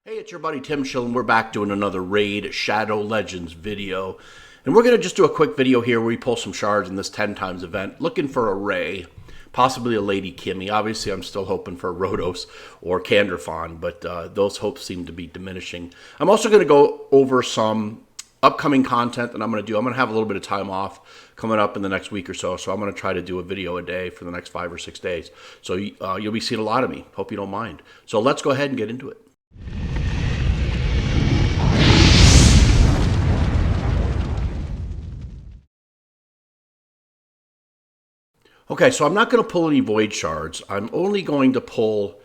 Hey, it's your buddy Tim Schill, and we're back doing another Raid Shadow Legends video. And we're going to just do a quick video here where we pull some shards in this 10 times event, looking for a Ray, possibly a Lady Kimmy. Obviously, I'm still hoping for Rhodos or Candrafon, but those hopes seem to be diminishing. I'm also going to go over some upcoming content that I'm going to do. I'm going to have a little bit of time off coming up in the next week or so, so I'm going to try to do a video a day for the next 5 or 6 days. So you'll be seeing a lot of me. Hope you don't mind. So let's go ahead and get into it. Okay, so I'm not going to pull any Void Shards. I'm only going to pull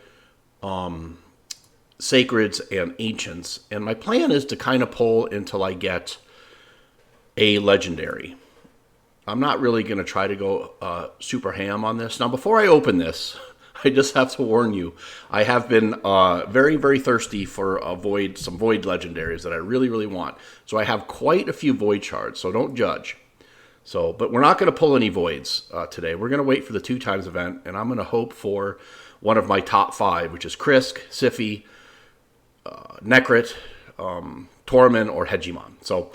Sacreds and Ancients. And my plan is to kind of pull until I get a Legendary. I'm not really going to try to go super ham on this. Now, before I open this, I just have to warn you, I have been very, very thirsty for some Void Legendaries that I really, really want. So I have quite a few Void Shards, so don't judge. So, but we're not going to pull any Voids today. We're going to wait for the 2 times event, and I'm going to hope for one of my top 5, which is Krisk, Siphi, Nekrit, Tormund, or Hegemon. So,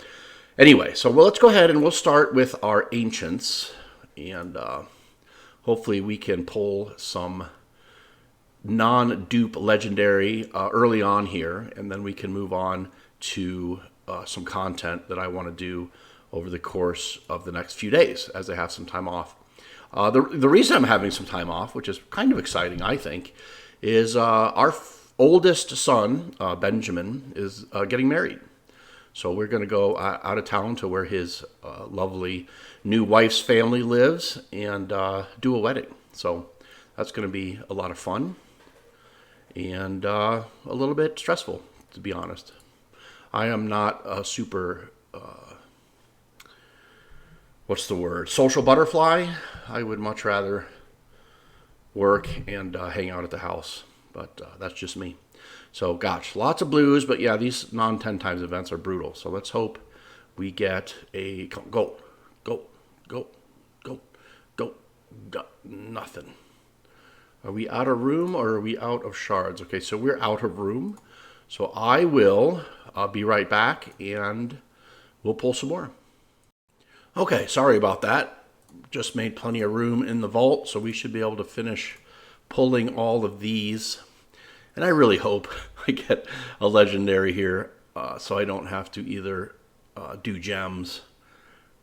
anyway, let's go ahead and we'll start with our Ancients, and hopefully we can pull some non-dupe Legendary early on here, and then we can move on to some content that I want to do over the course of the next few days as I have some time off. The reason I'm having some time off, which is kind of exciting, I think, is our oldest son, Benjamin, is getting married. So we're going to go out of town to where his lovely new wife's family lives and do a wedding. So that's going to be a lot of fun and a little bit stressful, to be honest. I am not a super what's the word? Social butterfly. I would much rather work and hang out at the house, but that's just me. So, gosh, lots of blues, but yeah, these non-10 times events are brutal. So let's hope we get a go. Nothing. Are we out of room or are we out of shards? Okay, so we're out of room. So I will be right back and we'll pull some more. Okay, sorry about that. Just made plenty of room in the vault, so we should be able to finish pulling all of these. And I really hope I get a Legendary here, so I don't have to either do gems,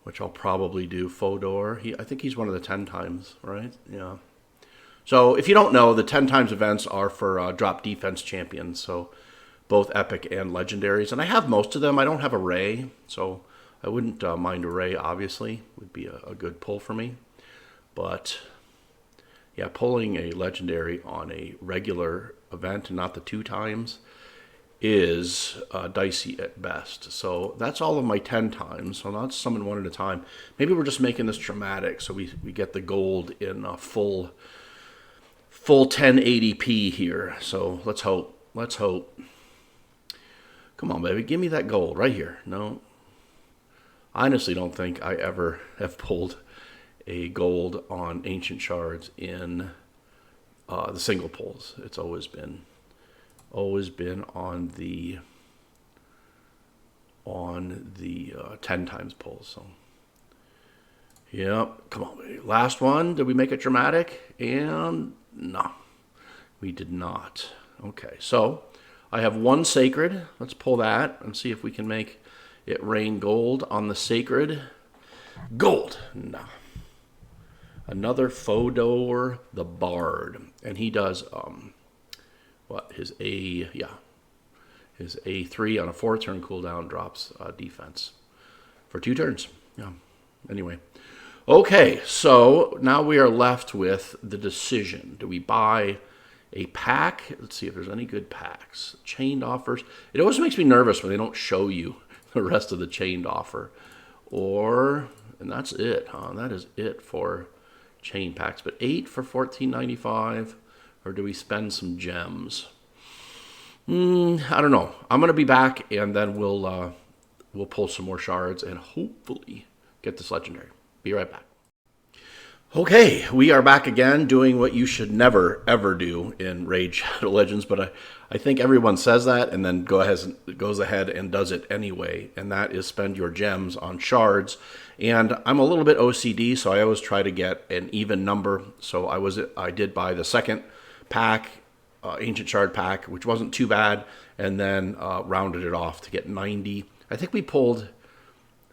which I'll probably do. Fodor, I think he's one of the 10 times, right? Yeah. So if you don't know, the 10 times events are for drop defense champions, so both epic and legendaries. And I have most of them. I don't have a Ray, so I wouldn't mind a Ray, obviously. Would be a good pull for me. But, yeah, pulling a Legendary on a regular event and not the 2 times is dicey at best. So that's all of my 10 times. So now let's summon 1 at a time. Maybe we're just making this dramatic so we get the gold in full 1080p here. So let's hope. Let's hope. Come on, baby. Give me that gold right here. No. I honestly don't think I ever have pulled a gold on Ancient Shards in the single pulls. It's always been on the 10 times pulls. So, yep. Come on, baby. Last one. Did we make it dramatic? And no, we did not. Okay, so I have 1 Sacred. Let's pull that and see if we can make it rain gold on the Sacred. Gold. No. Another Fodor the Bard. And he does, his A3 on a 4-turn cooldown drops defense for 2 turns. Yeah. Anyway. Okay, so now we are left with the decision. Do we buy a pack? Let's see if there's any good packs. Chained offers. It always makes me nervous when they don't show you the rest of the chained offer. And that's it, huh? That is it for chain packs. But 8 for $14.95, or do we spend some gems? I don't know. I'm going to be back, and then we'll pull some more shards and hopefully get this Legendary. Be right back. Okay, we are back again doing what you should never, ever do in Raid Shadow Legends, but I think everyone says that and then goes ahead and does it anyway, and that is spend your gems on shards. And I'm a little bit OCD, so I always try to get an even number. So I did buy the second pack, Ancient Shard pack, which wasn't too bad, and then rounded it off to get 90. I think we pulled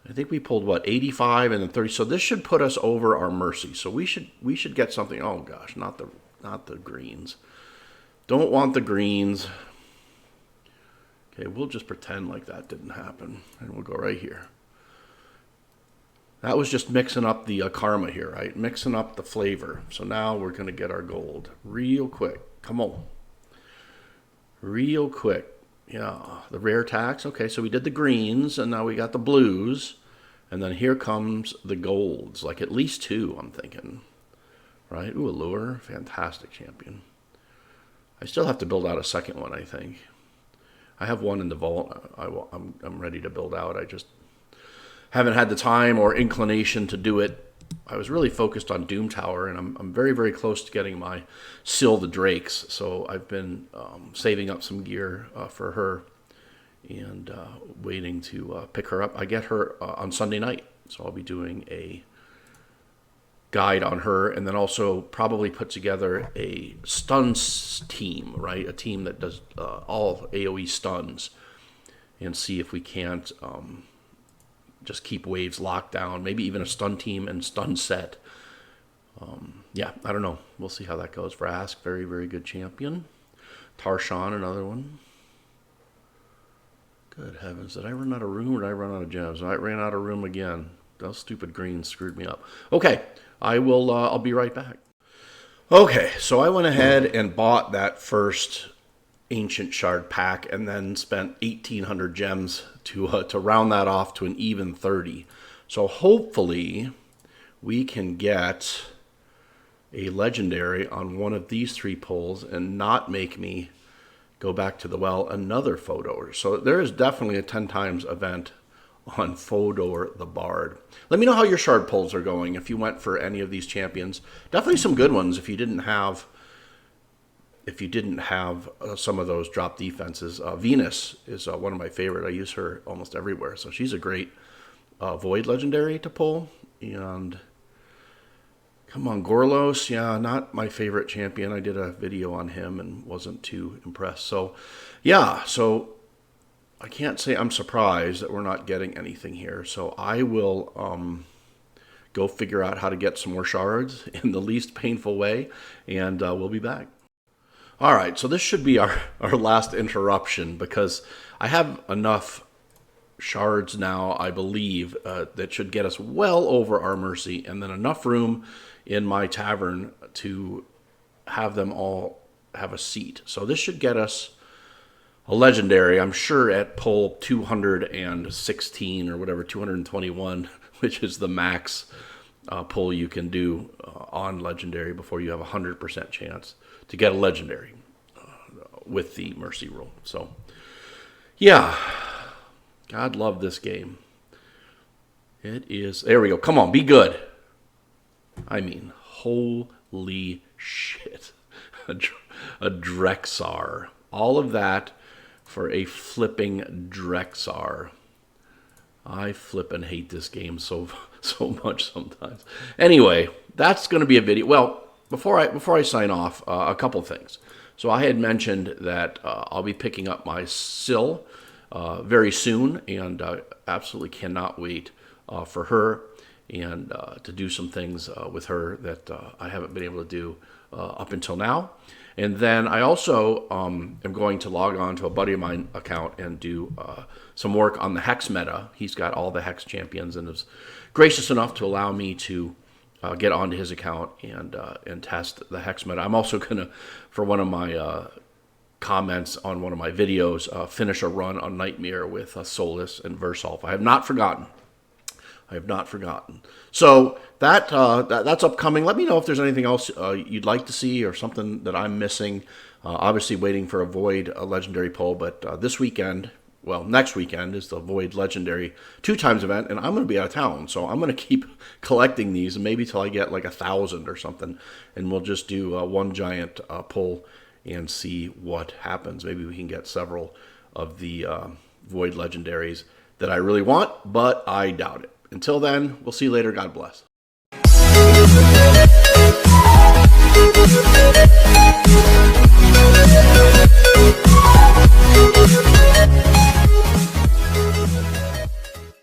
what, 85 and then 30. So this should put us over our mercy. So we should get something. Oh gosh, not the greens. Don't want the greens. Okay, we'll just pretend like that didn't happen, and we'll go right here. That was just mixing up the karma here, right? Mixing up the flavor. So now we're going to get our gold real quick. Come on. Real quick. Yeah, the rare tax. Okay, so we did the greens, and now we got the blues. And then here comes the golds. Like at least 2, I'm thinking. Right? Ooh, allure. Fantastic champion. I still have to build out a second one, I think. I have one in the vault I'm ready to build out. I just haven't had the time or inclination to do it. I was really focused on Doom Tower, and I'm very, very close to getting my Syl the Drakes. So I've been saving up some gear for her and waiting to pick her up. I get her on Sunday night, so I'll be doing a guide on her, and then also probably put together a stuns team, right? A team that does all AoE stuns, and see if we can't just keep waves locked down. Maybe even a stun team and stun set. Yeah, I don't know. We'll see how that goes. Vrask, very, very good champion. Tarshan, another one. Good heavens. Did I run out of room or did I run out of gems? I ran out of room again. Those stupid greens screwed me up. Okay, I'll be right back. Okay, so I went ahead and bought that first Ancient Shard pack and then spent 1,800 gems to round that off to an even 30. So hopefully we can get a legendary on one of these 3 pulls and not make me go back to the well another Fodor. So there is definitely a 10 times event on Fodor the Bard. Let me know how your shard pulls are going if you went for any of these champions. Definitely some good ones if you didn't have some of those drop defenses. Venus is one of my favorite. I use her almost everywhere, so she's a great Void legendary to pull. And come on, Gorlos. Yeah, not my favorite champion. I did a video on him and wasn't too impressed. So, yeah, so I can't say I'm surprised that we're not getting anything here. So I will go figure out how to get some more shards in the least painful way, and we'll be back. All right, so this should be our last interruption because I have enough shards now, I believe, that should get us well over our mercy, and then enough room in my tavern to have them all have a seat. So this should get us a legendary, I'm sure, at pull 216 or whatever, 221, which is the max pull you can do on legendary before you have a 100% chance to get a legendary with the mercy rule. So, yeah, God love this game. It is, there we go. Come on, be good. I mean, holy shit. A Drexar. All of that for a flipping Drexar. I flip and hate this game so much sometimes. Anyway, that's going to be a video. Well, before I sign off, a couple things. So I had mentioned that I'll be picking up my Syl very soon, and absolutely cannot wait for her and to do some things with her that I haven't been able to do up until now. And then I also am going to log on to a buddy of mine account and do some work on the Hex meta. He's got all the Hex champions and is gracious enough to allow me to get onto his account and test the Hex meta. I'm also going to, for one of my comments on one of my videos, finish a run on Nightmare with Solus and Versolf. I have not forgotten. So that's upcoming. Let me know if there's anything else you'd like to see or something that I'm missing. Obviously waiting for a Void, a legendary pull, but this weekend, well, next weekend is the Void Legendary 2x event, and I'm going to be out of town, so I'm going to keep collecting these, maybe till I get like 1,000 or something, and we'll just do one giant pull and see what happens. Maybe we can get several of the Void Legendaries that I really want, but I doubt it. Until then, we'll see you later. God bless.